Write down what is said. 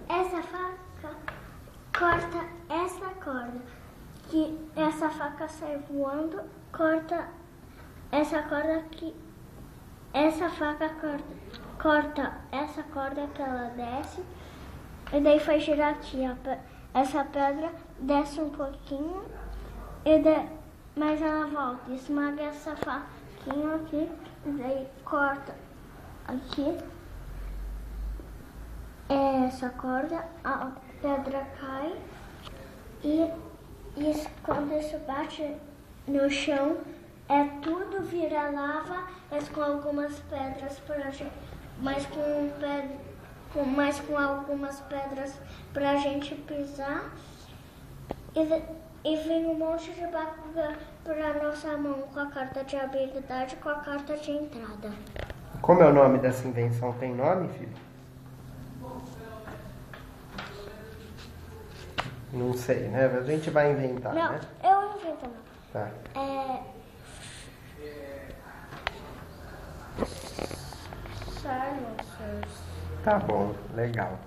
Essa faca corta essa corda. Que essa faca sai voando, corta essa corda aqui. Essa faca corta essa corda que ela desce. E daí faz girar aqui. Essa pedra desce um pouquinho. Mas ela volta. Esmaga essa faquinha aqui. E daí corta aqui. Essa corda, a pedra cai. E quando isso bate no chão, tudo vira lava, mas com algumas pedras pra gente, mas com algumas pedras pra gente pisar. E vem um monte de bagulho pra nossa mão, com a carta de habilidade, com a carta de entrada. Como é o nome dessa invenção? Tem nome, filho? Não sei, né? A gente vai inventar, não, né? Eu invento não. Tá. Silencers. Tá bom, legal.